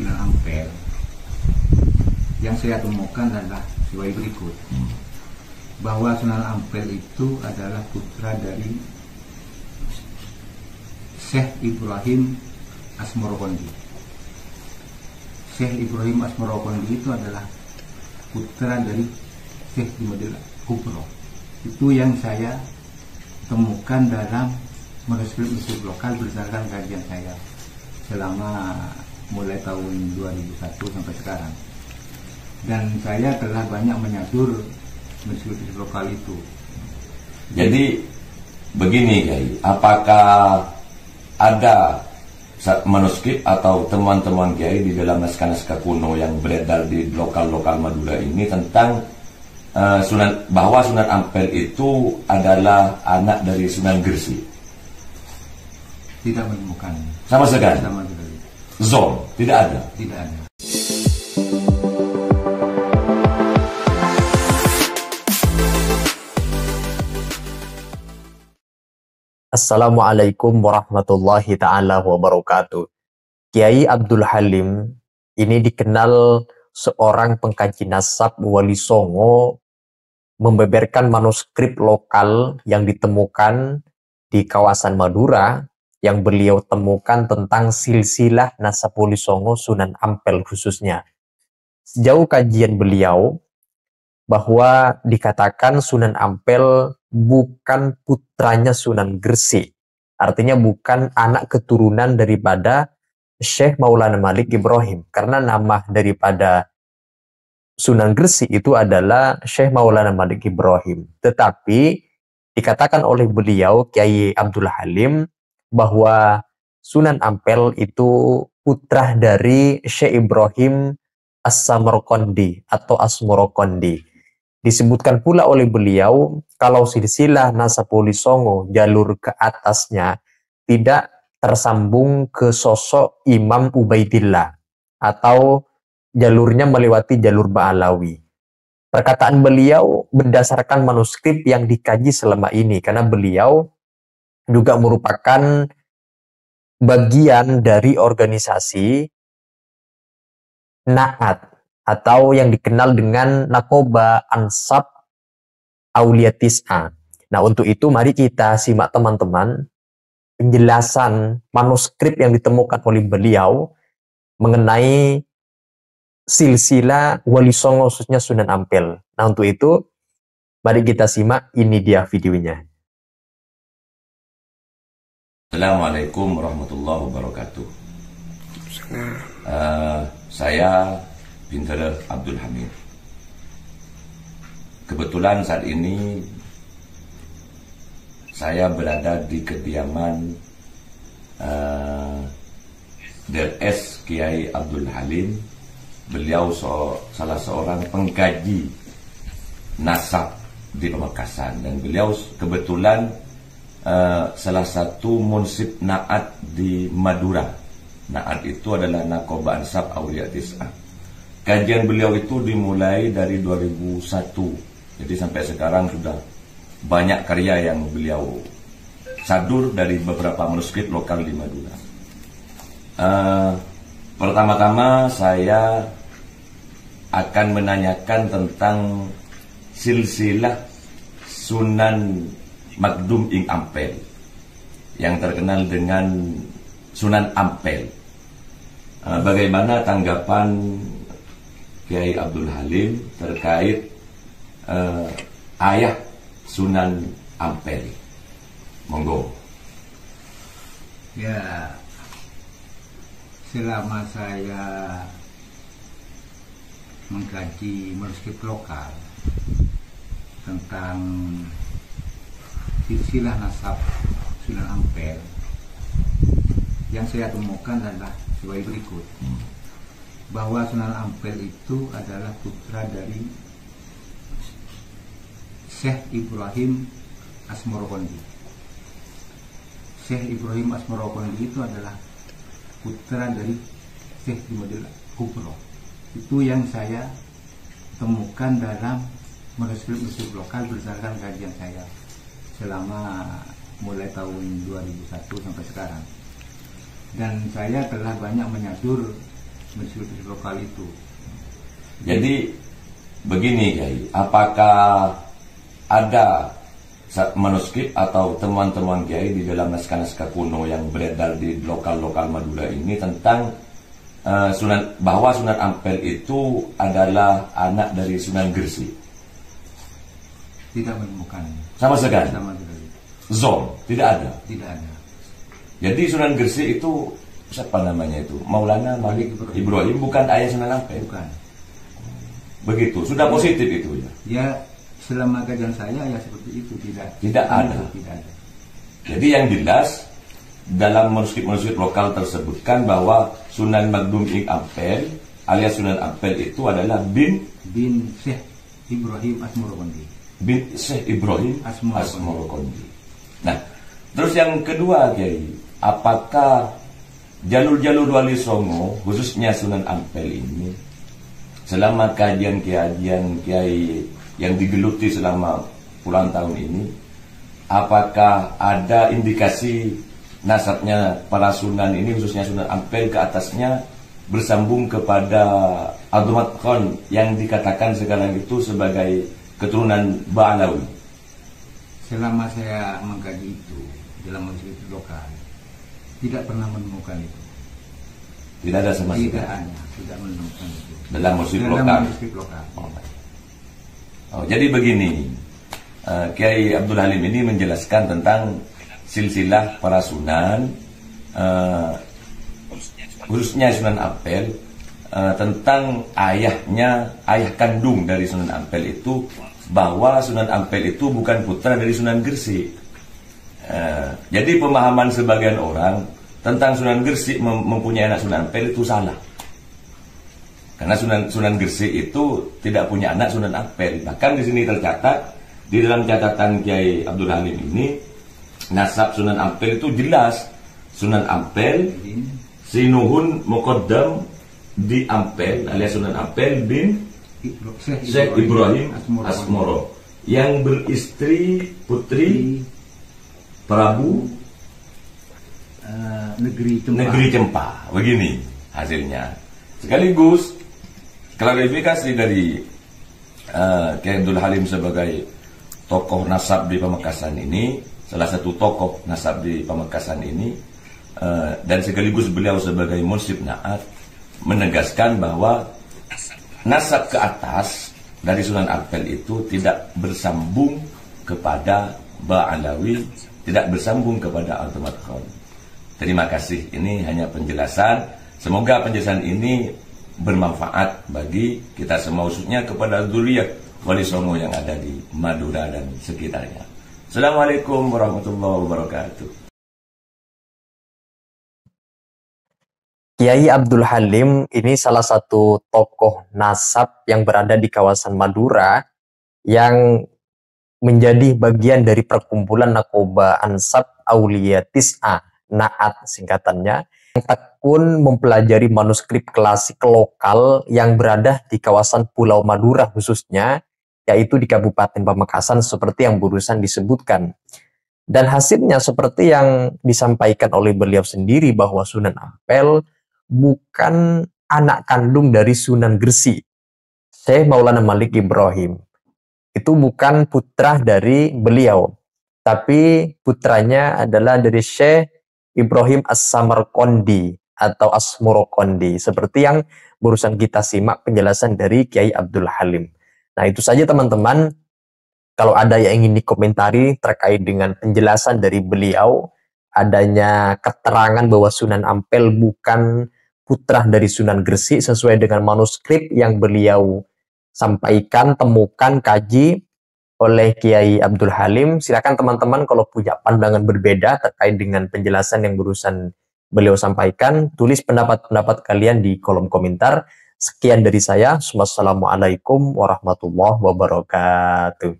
Sunan Ampel yang saya temukan adalah sebagai berikut, bahwa Sunan Ampel itu adalah putra dari Syekh Ibrahim Asmorokondi. Syekh Ibrahim Asmorokondi itu adalah putra dari Syekh Jumadil Kubro. Itu yang saya temukan dalam manuskrip lokal berdasarkan kajian saya selama mulai tahun 2001 sampai sekarang. Dan saya telah banyak menyadur manuskrip lokal itu. Jadi begini Kiai, apakah ada manuskrip atau temuan-temuan Kiai di dalam naskah-naskah kuno yang beredar di lokal-lokal Madura ini tentang bahwa Sunan Ampel itu adalah anak dari Sunan Gresik? Tidak menemukan sama sekali. Zon tidak ada. Tidak ada. Assalamualaikum warahmatullahi ta'ala wabarakatuh. Kiai Abdul Halim ini dikenal seorang pengkaji nasab Wali Songo, membeberkan manuskrip lokal yang ditemukan di kawasan Madura yang beliau temukan tentang silsilah nasab Wali Songo Sunan Ampel khususnya. Sejauh kajian beliau, bahwa dikatakan Sunan Ampel bukan putranya Sunan Gresik. Artinya bukan anak keturunan daripada Syekh Maulana Malik Ibrahim. Karena nama daripada Sunan Gresik itu adalah Syekh Maulana Malik Ibrahim. Tetapi dikatakan oleh beliau, Kiai Abdul Halim, bahwa Sunan Ampel itu putra dari Syekh Ibrahim As-Samarqandi atau Asmorokondi. Disebutkan pula oleh beliau kalau silsilah nasab Wali Songo jalur ke atasnya tidak tersambung ke sosok Imam Ubaidillah atau jalurnya melewati jalur Ba'alawi. Perkataan beliau berdasarkan manuskrip yang dikaji selama ini karena beliau juga merupakan bagian dari organisasi Na'at atau yang dikenal dengan Nakoba Ansab Aulia Tis'a. Nah, untuk itu mari kita simak teman-teman penjelasan manuskrip yang ditemukan oleh beliau mengenai silsilah Wali Songo khususnya Sunan Ampel. Nah, untuk itu mari kita simak, ini dia videonya. Assalamualaikum warahmatullahi wabarakatuh. Saya Pinter Abdul Hamid. Kebetulan saat ini saya berada di kediaman Drs Kiai Abdul Halim. Beliau salah seorang pengkaji nasab di Pamekasan dan beliau kebetulan salah satu munsib Na'at di Madura. Na'at itu adalah Nakoba Ansab Aulia Tis'a. Kajian beliau itu dimulai dari 2001. Jadi sampai sekarang sudah banyak karya yang beliau sadur dari beberapa manuskrip lokal di Madura. Pertama-tama saya akan menanyakan tentang silsilah Sunan Magdum ing Ampel yang terkenal dengan Sunan Ampel. Bagaimana tanggapan Kiai Abdul Halim terkait ayah Sunan Ampel? Monggo. Ya, selama saya mengkaji manuskrip lokal tentang silsilah nasab Sunan Ampel, yang saya temukan adalah sebagai berikut, bahwa Sunan Ampel itu adalah putra dari Syekh Ibrahim Asmorokondi. Syekh Ibrahim Asmorokondi itu adalah putra dari Syekh Jumadil Kubro. Itu yang saya temukan dalam manuskrip lokal berdasarkan kajian saya selama mulai tahun 2001 sampai sekarang. Dan saya telah banyak menyadur masjid lokal itu. Jadi begini Kiai, apakah ada manuskrip atau temuan-temuan Kiai di dalam naskah-naskah kuno yang beredar di lokal-lokal Madura ini tentang bahwa Sunan Ampel itu adalah anak dari Sunan Gresik? Tidak menemukan. Sama sekali. Sama sekali. Zon, tidak ada. Tidak ada. Jadi Sunan Gresik itu siapa namanya itu? Maulana Malik Ibrahim, bukan ayah Sunan Ampel. Bukan. Begitu, sudah positif itu ya. Ya, selama kajian saya ya seperti itu, Tidak ada. Tidak ada. Jadi yang jelas dalam manuskrip-manuskrip lokal tersebutkan bahwa Sunan Magdum Ing Ampel alias Sunan Ampel itu adalah bin Syekh Ibrahim Asmorokondi. Bin Syekh Ibrahim Asmorokondi. Nah, terus yang kedua Kiai, apakah jalur-jalur Wali Songo khususnya Sunan Ampel ini selama kajian-kajian Kiai yang digeluti selama puluhan tahun ini, apakah ada indikasi nasabnya para sunan ini khususnya Sunan Ampel ke atasnya bersambung kepada Abdul Khan yang dikatakan sekarang itu sebagai keturunan Ba'alawi? Selama saya mengkaji itu dalam manusia lokal, tidak pernah menemukan itu. Tidak ada sama sekali. Tidak menemukan itu. Dalam manuskrip lokal. Jadi begini, Kiai Abdul Halim ini menjelaskan tentang silsilah para sunan, khususnya Sunan Ampel, tentang ayah kandung dari Sunan Ampel itu, bahwa Sunan Ampel itu bukan putra dari Sunan Gresik. Jadi pemahaman sebagian orang tentang Sunan Gresik mempunyai anak Sunan Ampel itu salah. Karena Sunan Gresik itu tidak punya anak Sunan Ampel. Bahkan di sini tercatat di dalam catatan Kiai Abdul Halim ini, nasab Sunan Ampel itu jelas. Sunan Ampel Sinuhun Muqaddam di Ampel alias Sunan Ampel bin Syekh Ibrahim Asmoro yang beristri putri Prabu Negeri Cempa. Begini hasilnya. Sekaligus klarifikasi dari Kiai Abdul Halim sebagai tokoh nasab di Pamekasan ini, salah satu tokoh nasab di Pamekasan ini, dan sekaligus beliau sebagai munsib Naat menegaskan bahwa nasab ke atas dari Sunan Ampel itu tidak bersambung kepada Ba'alawi, tidak bersambung kepada Abdul Khan. Terima kasih, ini hanya penjelasan. Semoga penjelasan ini bermanfaat bagi kita semua, khususnya kepada zuriat Wali Songo yang ada di Madura dan sekitarnya. Assalamualaikum warahmatullahi wabarakatuh. Kiai Abdul Halim ini salah satu tokoh nasab yang berada di kawasan Madura yang menjadi bagian dari perkumpulan Nakoba Ansab Aulia Tis'a, Naat singkatannya, yang tekun mempelajari manuskrip klasik lokal yang berada di kawasan Pulau Madura khususnya, yaitu di Kabupaten Pamekasan seperti yang barusan disebutkan. Dan hasilnya seperti yang disampaikan oleh beliau sendiri bahwa Sunan Ampel bukan anak kandung dari Sunan Gresik. Syekh Maulana Malik Ibrahim itu bukan putra dari beliau, tapi putranya adalah dari Syekh Ibrahim As-Samarqandi atau Asmorokondi, seperti yang barusan kita simak penjelasan dari Kiai Abdul Halim. Nah, itu saja teman-teman. Kalau ada yang ingin dikomentari terkait dengan penjelasan dari beliau, adanya keterangan bahwa Sunan Ampel bukan putra dari Sunan Gresik sesuai dengan manuskrip yang beliau sampaikan, temukan, kaji oleh Kiai Abdul Halim. Silakan teman-teman kalau punya pandangan berbeda terkait dengan penjelasan yang barusan beliau sampaikan, tulis pendapat-pendapat kalian di kolom komentar. Sekian dari saya. Wassalamualaikum warahmatullahi wabarakatuh.